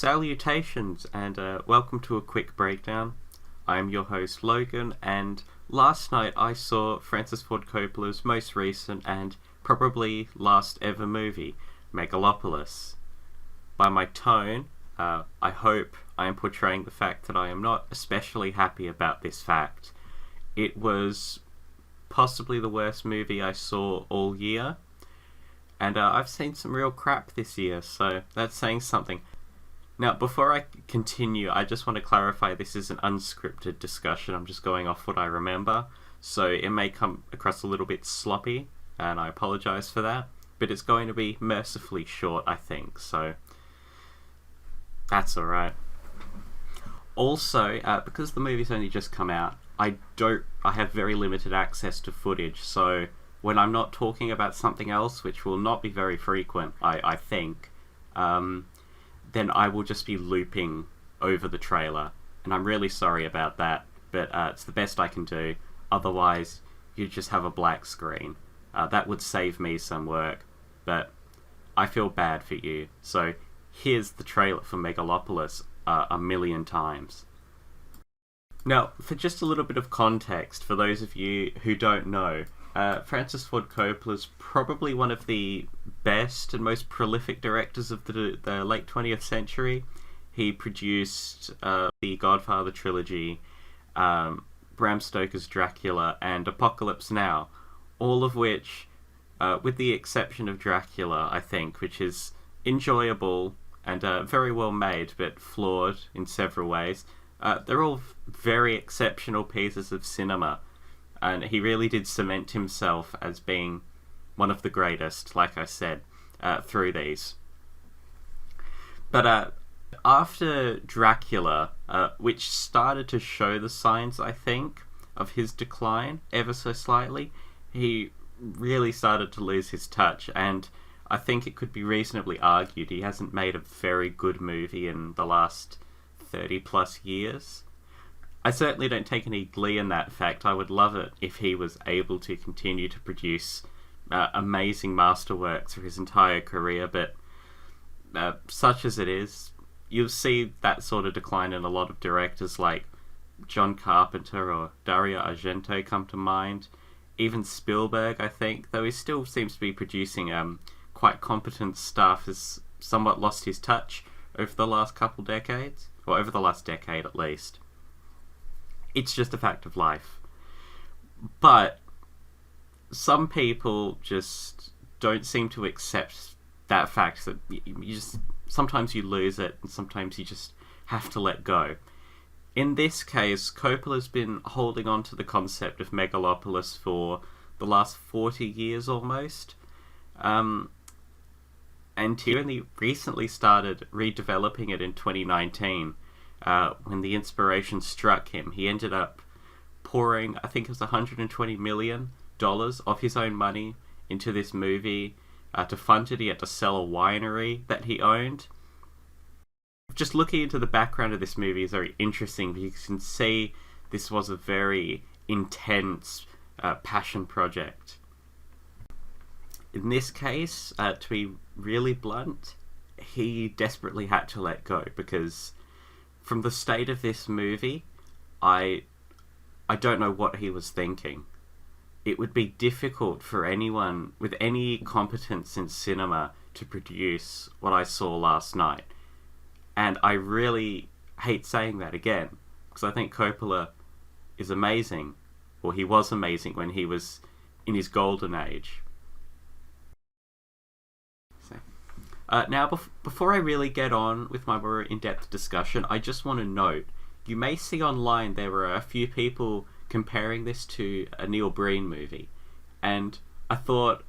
Salutations and welcome to a quick breakdown. I'm your host Logan, and last night I saw Francis Ford Coppola's most recent and probably last ever movie, Megalopolis. By my tone, I hope I am portraying the fact that I am not especially happy about this fact. It was possibly the worst movie I saw all year, and I've seen some real crap this year, so that's saying something. Now, before I continue, I just want to clarify this is an unscripted discussion. I'm just going off what I remember, so it may come across a little bit sloppy, and I apologise for that, but it's going to be mercifully short, I think, so that's alright. Also, because the movie's only just come out, I have very limited access to footage, so when I'm not talking about something else, which will not be very frequent, I think, then I will just be looping over the trailer. And I'm really sorry about that, but it's the best I can do. Otherwise, you just have a black screen. That would save me some work, but I feel bad for you. So here's the trailer for Megalopolis a million times. Now, for just a little bit of context, for those of you who don't know, Francis Ford Coppola is probably one of the best and most prolific directors of the late 20th century. He produced the Godfather trilogy, Bram Stoker's Dracula, and Apocalypse Now, all of which, with the exception of Dracula, I think, which is enjoyable and very well made, but flawed in several ways, they're all very exceptional pieces of cinema. And he really did cement himself as being one of the greatest, like I said, through these. But after Dracula, which started to show the signs, I think, of his decline ever so slightly, he really started to lose his touch. And I think it could be reasonably argued he hasn't made a very good movie in the last 30 plus years. I certainly don't take any glee in that fact. I would love it if he was able to continue to produce amazing masterworks for his entire career, but such as it is, you'll see that sort of decline in a lot of directors like John Carpenter or Dario Argento come to mind. Even Spielberg, I think, though he still seems to be producing quite competent stuff, has somewhat lost his touch over the last couple decades, or over the last decade at least. It's just a fact of life. But some people just don't seem to accept that fact that sometimes you lose it and sometimes you just have to let go. In this case, Coppola's been holding on to the concept of Megalopolis for the last 40 years almost. And he only recently started redeveloping it in 2019. When the inspiration struck him, he ended up pouring, I think it was $120 million of his own money into this movie. To fund it, he had to sell a winery that he owned. Just looking into the background of this movie is very interesting, because you can see this was a very intense passion project. In this case, to be really blunt, he desperately had to let go, because from the state of this movie, I don't know what he was thinking. It would be difficult for anyone with any competence in cinema to produce what I saw last night. And I really hate saying that again, because I think Coppola is amazing, or he was amazing when he was in his golden age. Now, before I really get on with my more in-depth discussion, I just want to note, you may see online there were a few people comparing this to a Neil Breen movie, and I thought,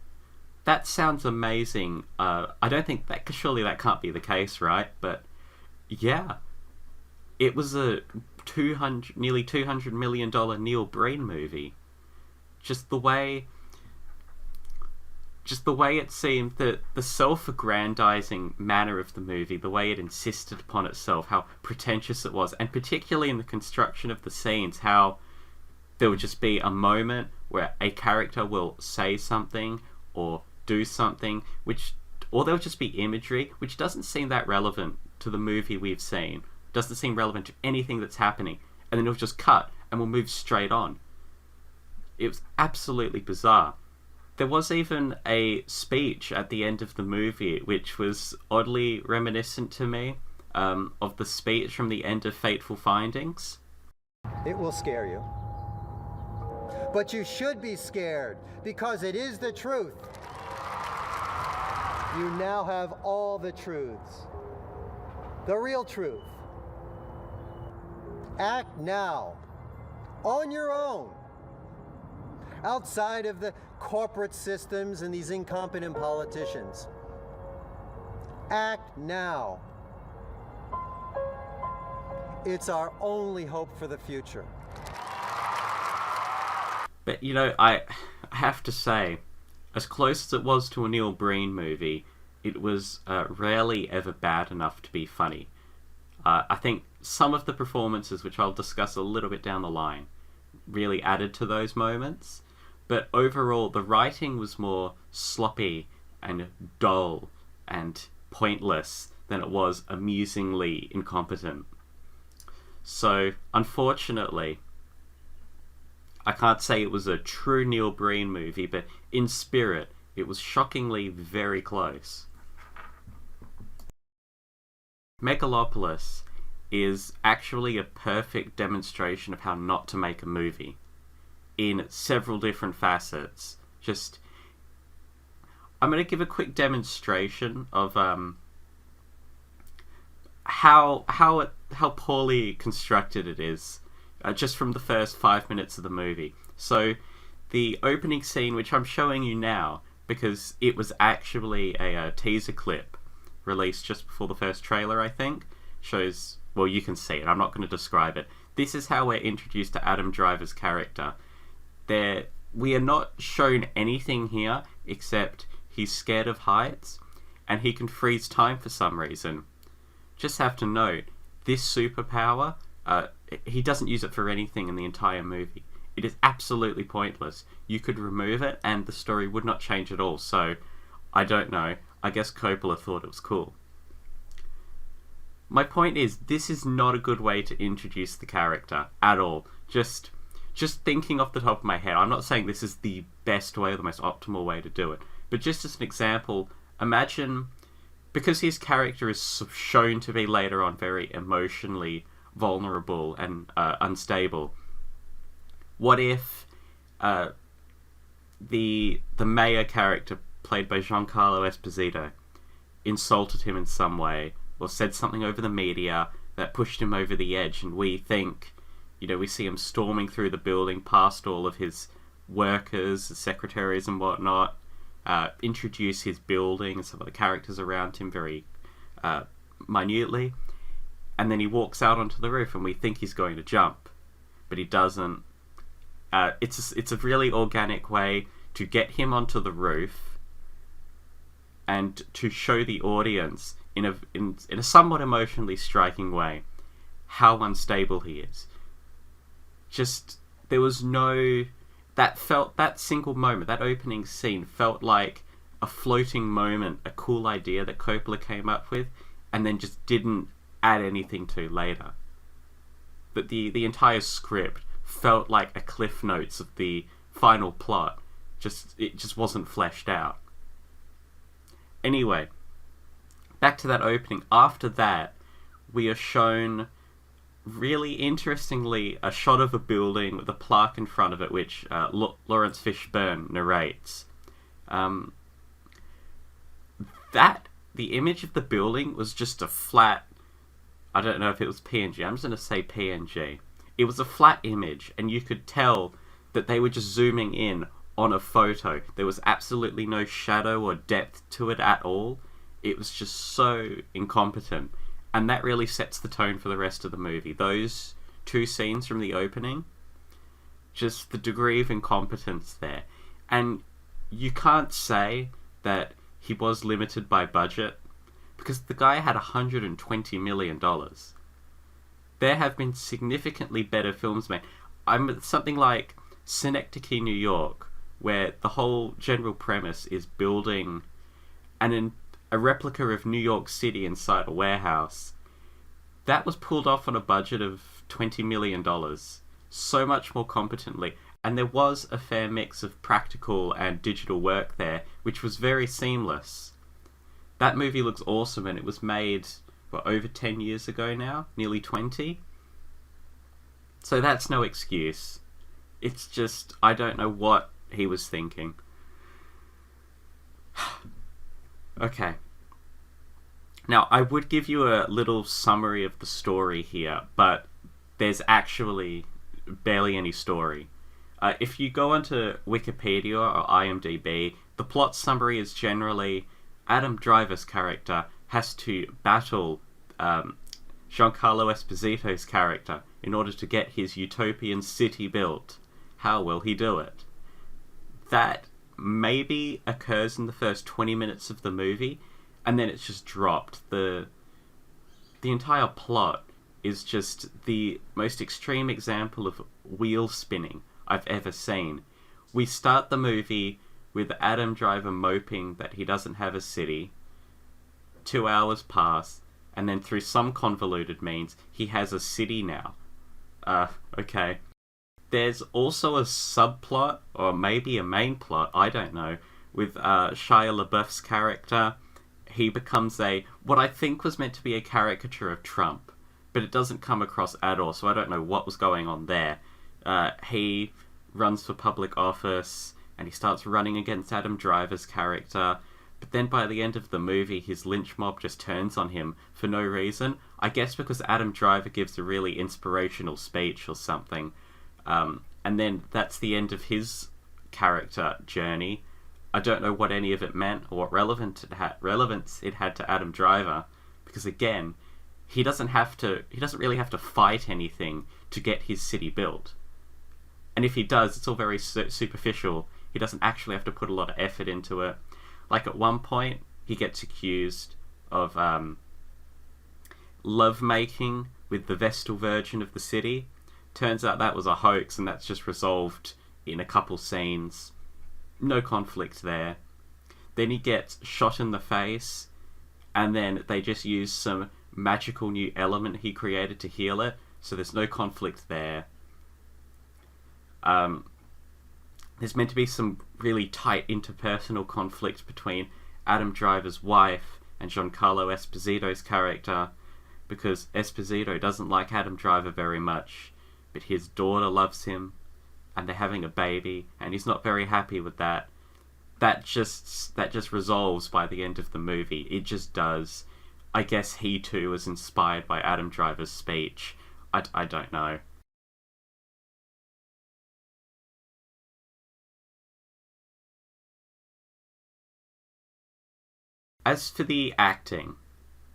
that sounds amazing. I don't think that, surely that can't be the case, right? But yeah, it was a nearly $200 million Neil Breen movie. Just the way it seemed, the self-aggrandizing manner of the movie, the way it insisted upon itself, how pretentious it was, and particularly in the construction of the scenes, how there would just be a moment where a character will say something or do something, or there'll just be imagery, which doesn't seem that relevant to the movie we've seen. Doesn't seem relevant to anything that's happening. And then it'll just cut and we'll move straight on. It was absolutely bizarre. There was even a speech at the end of the movie which was oddly reminiscent to me of the speech from the end of Fateful Findings. It will scare you. But you should be scared, because it is the truth. You now have all the truths. The real truth. Act now. On your own. Outside of the corporate systems and these incompetent politicians. Act now. It's our only hope for the future. But, you know, I have to say, as close as it was to a Neil Breen movie, it was rarely ever bad enough to be funny. I think some of the performances, which I'll discuss a little bit down the line, really added to those moments. But overall, the writing was more sloppy and dull and pointless than it was amusingly incompetent. So, unfortunately, I can't say it was a true Neil Breen movie, but in spirit, it was shockingly very close. Megalopolis is actually a perfect demonstration of how not to make a movie in several different facets. I'm going to give a quick demonstration of how poorly constructed it is, just from the first 5 minutes of the movie. So, the opening scene, which I'm showing you now, because it was actually a teaser clip released just before the first trailer, I think, shows, well, you can see it, I'm not going to describe it. This is how we're introduced to Adam Driver's character. We are not shown anything here except he's scared of heights and he can freeze time for some reason. Just have to note, this superpower, he doesn't use it for anything in the entire movie. It is absolutely pointless. You could remove it and the story would not change at all, so I don't know. I guess Coppola thought it was cool. My point is, this is not a good way to introduce the character at all. Just thinking off the top of my head, I'm not saying this is the best way or the most optimal way to do it, but just as an example, imagine, because his character is shown to be later on very emotionally vulnerable and unstable, what if the mayor character played by Giancarlo Esposito insulted him in some way or said something over the media that pushed him over the edge, and we think, you know, we see him storming through the building past all of his workers, his secretaries and whatnot, introduce his building and some of the characters around him very minutely, and then he walks out onto the roof and we think he's going to jump, but he doesn't. It's a really organic way to get him onto the roof and to show the audience in a somewhat emotionally striking way how unstable he is. Just, there was no... That single moment, that opening scene felt like a floating moment, a cool idea that Coppola came up with, and then just didn't add anything to later. But the entire script felt like a cliff notes of the final plot. It just wasn't fleshed out. Anyway, back to that opening. After that, we are shown, really interestingly, a shot of a building with a plaque in front of it, which Lawrence Fishburne narrates. The image of the building was just a flat... I don't know if it was PNG. I'm just going to say PNG. It was a flat image, and you could tell that they were just zooming in on a photo. There was absolutely no shadow or depth to it at all. It was just so incompetent. And that really sets the tone for the rest of the movie. Those two scenes from the opening, just the degree of incompetence there. And you can't say that he was limited by budget, because the guy had $120 million. There have been significantly better films made. Something like Synecdoche, New York, where the whole general premise is building a replica of New York City inside a warehouse. That was pulled off on a budget of $20 million. So much more competently. And there was a fair mix of practical and digital work there, which was very seamless. That movie looks awesome, and it was made, over 10 years ago now? Nearly 20? So that's no excuse. It's just, I don't know what he was thinking. Okay. Now, I would give you a little summary of the story here, but there's actually barely any story. If you go onto Wikipedia or IMDb, the plot summary is generally Adam Driver's character has to battle Giancarlo Esposito's character in order to get his utopian city built. How will he do it? That maybe occurs in the first 20 minutes of the movie, and then it's just dropped. The entire plot is just the most extreme example of wheel spinning I've ever seen. We start the movie with Adam Driver moping that he doesn't have a city. 2 hours pass, and then through some convoluted means, he has a city now. Okay. There's also a subplot, or maybe a main plot, I don't know, with Shia LaBeouf's character. He becomes what I think was meant to be a caricature of Trump, but it doesn't come across at all, so I don't know what was going on there. He runs for public office, and he starts running against Adam Driver's character, but then by the end of the movie, his lynch mob just turns on him for no reason. I guess because Adam Driver gives a really inspirational speech or something. And then that's the end of his character journey. I don't know what any of it meant or what relevance it had to Adam Driver, because again, he doesn't really have to fight anything to get his city built. And if he does, it's all very superficial. He doesn't actually have to put a lot of effort into it. Like at one point, he gets accused of lovemaking with the Vestal Virgin of the city. Turns out that was a hoax, and that's just resolved in a couple scenes. No conflict there. Then he gets shot in the face, and then they just use some magical new element he created to heal it, so there's no conflict there. There's meant to be some really tight interpersonal conflict between Adam Driver's wife and Giancarlo Esposito's character, because Esposito doesn't like Adam Driver very much, but his daughter loves him, and they're having a baby, and he's not very happy with that. That just resolves by the end of the movie. It just does. I guess he too was inspired by Adam Driver's speech. I don't know. As for the acting,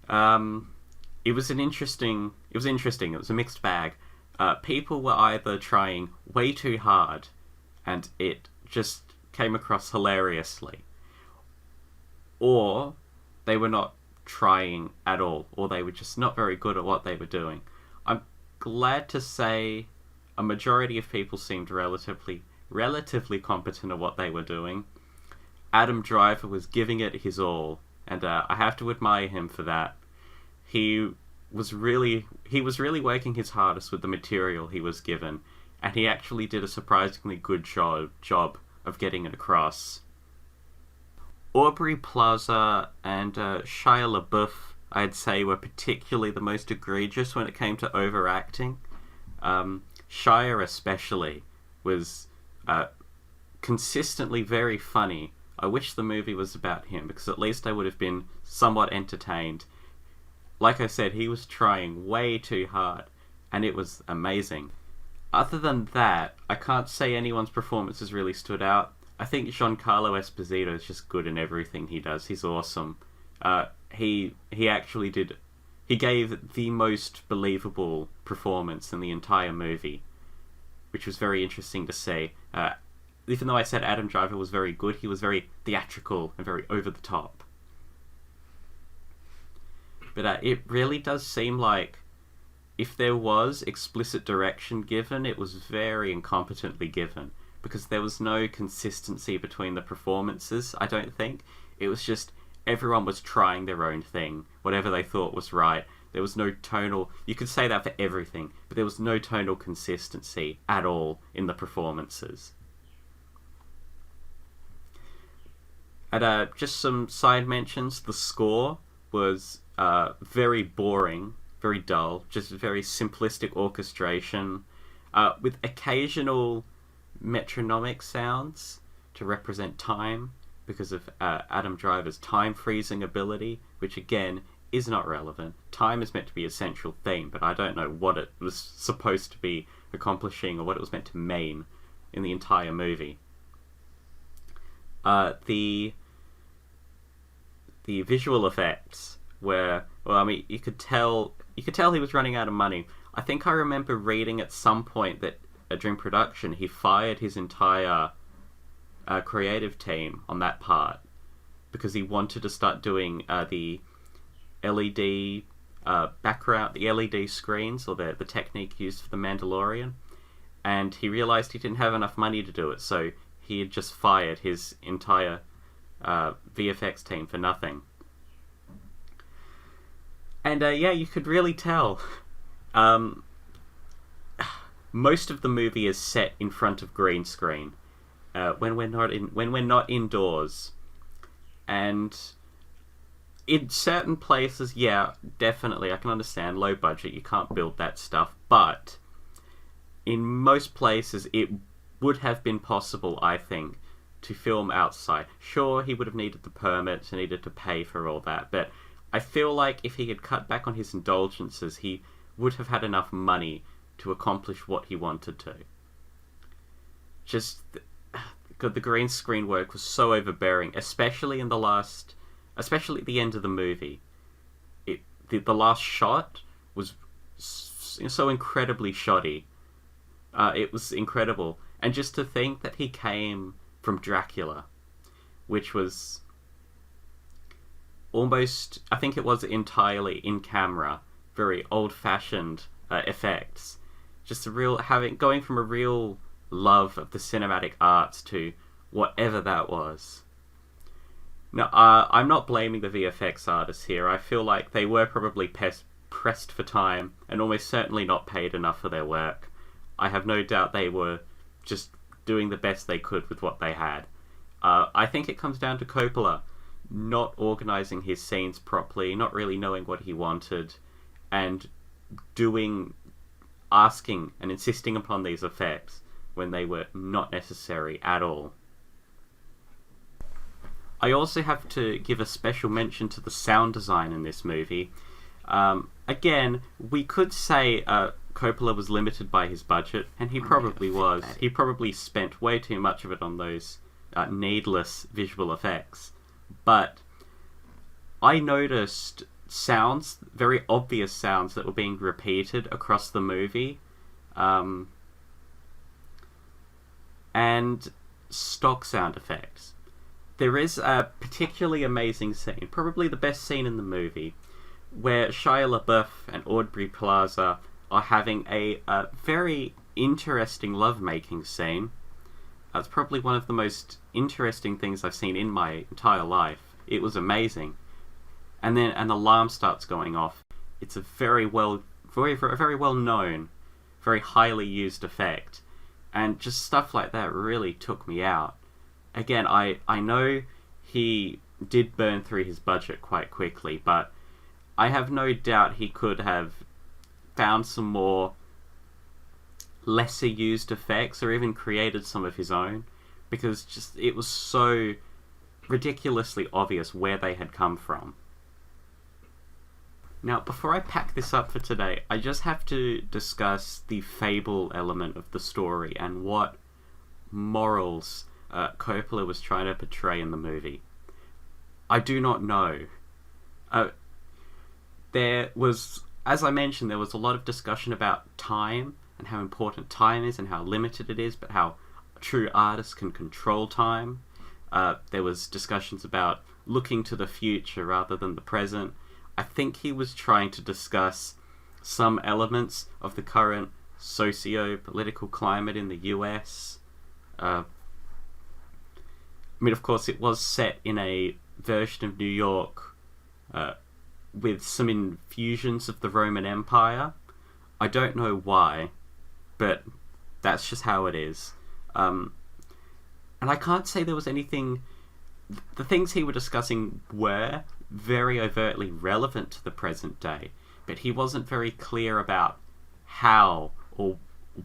it was interesting. It was a mixed bag. People were either trying way too hard, and it just came across hilariously, or they were not trying at all, or they were just not very good at what they were doing. I'm glad to say a majority of people seemed relatively competent at what they were doing. Adam Driver was giving it his all, and I have to admire him for that. He was really working his hardest with the material he was given, and he actually did a surprisingly good job of getting it across. Aubrey Plaza and Shia LaBeouf, I'd say, were particularly the most egregious when it came to overacting. Shia especially was consistently very funny. I wish the movie was about him, because at least I would have been somewhat entertained. Like I said, he was trying way too hard, and it was amazing. Other than that, I can't say anyone's performance has really stood out. I think Giancarlo Esposito is just good in everything he does. He's awesome. He gave the most believable performance in the entire movie, which was very interesting to see. Even though I said Adam Driver was very good, he was very theatrical and very over the top. But it really does seem like if there was explicit direction given, it was very incompetently given, because there was no consistency between the performances, I don't think. It was just everyone was trying their own thing, whatever they thought was right. There was no tonal... You could say that for everything, but there was no tonal consistency at all in the performances. And just some side mentions. The score was very boring, very dull, just very simplistic orchestration, with occasional metronomic sounds to represent time because of Adam Driver's time freezing ability, which again is not relevant. Time is meant to be a central theme, but I don't know what it was supposed to be accomplishing or what it was meant to mean in the entire movie. The visual effects were, well, I mean, you could tell he was running out of money. I think I remember reading at some point that during production he fired his entire creative team on that part because he wanted to start doing the LED background, the LED screens, or the technique used for The Mandalorian, and he realized he didn't have enough money to do it, so he had just fired his entire VFX team for nothing. And yeah, you could really tell. Most of the movie is set in front of green screen when we're not indoors, and in certain places, yeah, definitely, I can understand low budget. You can't build that stuff, but in most places, it would have been possible, I think, to film outside. Sure, he would have needed the permits and needed to pay for all that, but I feel like if he had cut back on his indulgences, he would have had enough money to accomplish what he wanted to. Just, the green screen work was so overbearing, especially at the end of the movie. The last shot was so incredibly shoddy. It was incredible. And just to think that he came from Dracula, which was almost, I think it was entirely in camera, very old-fashioned effects. Just going from a real love of the cinematic arts to whatever that was. Now, I'm not blaming the VFX artists here. I feel like they were probably pressed for time and almost certainly not paid enough for their work. I have no doubt they were just doing the best they could with what they had. I think it comes down to Coppola not organising his scenes properly, not really knowing what he wanted, and asking and insisting upon these effects when they were not necessary at all. I also have to give a special mention to the sound design in this movie. Again, we could say Coppola was limited by his budget, and he probably was. He probably spent way too much of it on those needless visual effects. But I noticed sounds, very obvious sounds that were being repeated across the movie, and stock sound effects. There is a particularly amazing scene, probably the best scene in the movie, where Shia LaBeouf and Aubrey Plaza are having a very interesting lovemaking scene. That's probably one of the most interesting things I've seen in my entire life. It was amazing. And then an alarm starts going off. It's a very well known, very highly used effect. And just stuff like that really took me out. Again, I know he did burn through his budget quite quickly, but I have no doubt he could have found some more lesser used effects or even created some of his own, because just it was so ridiculously obvious where they had come from. Now, before I pack this up for today, I just have to discuss the fable element of the story and what morals Coppola was trying to portray in the movie. I do not know. There was, as I mentioned, there was a lot of discussion about time and how important time is and how limited it is, but how true artists can control time. There was discussions about looking to the future rather than the present. I think he was trying to discuss some elements of the current socio-political climate in the US. I mean, of course, it was set in a version of New York with some infusions of the Roman Empire. I don't know why, but that's just how it is. And I can't say there was anything... The things he was discussing were very overtly relevant to the present day, but he wasn't very clear about how or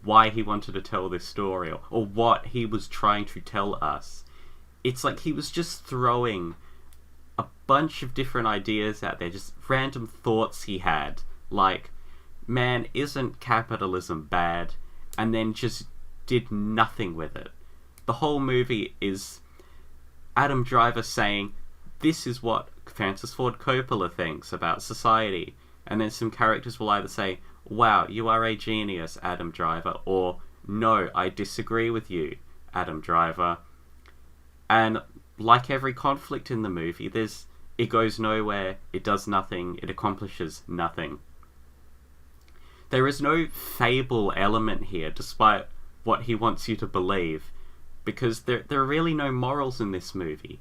why he wanted to tell this story, or what he was trying to tell us. It's like he was just throwing a bunch of different ideas out there, just random thoughts he had, like, man, isn't capitalism bad? And then just did nothing with it. The whole movie is Adam Driver saying, this is what Francis Ford Coppola thinks about society. And then some characters will either say, wow, you are a genius, Adam Driver, or no, I disagree with you, Adam Driver. And like every conflict in the movie, it goes nowhere, it does nothing, it accomplishes nothing. There is no fable element here, despite what he wants you to believe, because there are really no morals in this movie.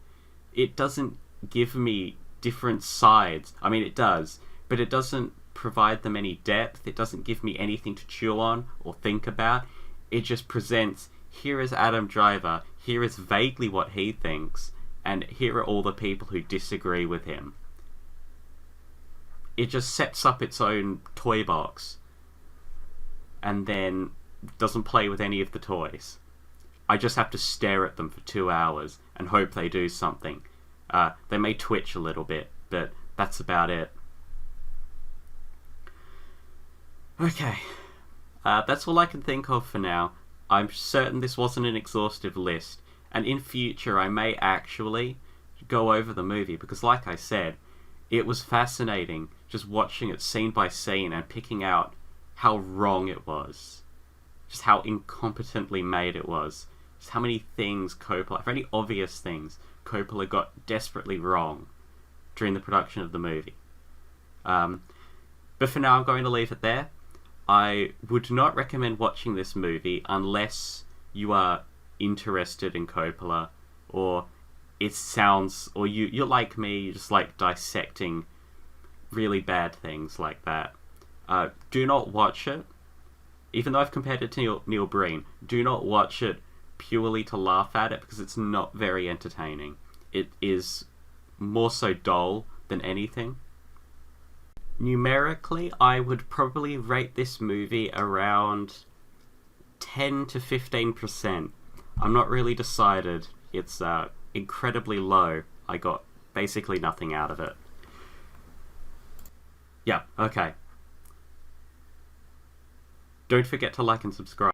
It doesn't give me different sides. I mean, it does, but it doesn't provide them any depth. It doesn't give me anything to chew on or think about. It just presents, here is Adam Driver, here is vaguely what he thinks, and here are all the people who disagree with him. It just sets up its own toy box, and then doesn't play with any of the toys. I just have to stare at them for 2 hours and hope they do something. They may twitch a little bit, but that's about it. Okay, that's all I can think of for now. I'm certain this wasn't an exhaustive list, and in future I may actually go over the movie, because like I said, it was fascinating just watching it scene by scene and picking out how wrong it was. Just how incompetently made it was. Just how many things Coppola, very obvious things, Coppola got desperately wrong during the production of the movie. But for now I'm going to leave it there. I would not recommend watching this movie unless you are interested in Coppola, or it sounds, or you're like me, you just like dissecting really bad things like that. Do not watch it, even though I've compared it to Neil Breen, do not watch it purely to laugh at it, because it's not very entertaining. It is more so dull than anything. Numerically, I would probably rate this movie around 10 to 15%. I'm not really decided. It's incredibly low. I got basically nothing out of it. Yeah, okay. Don't forget to like and subscribe.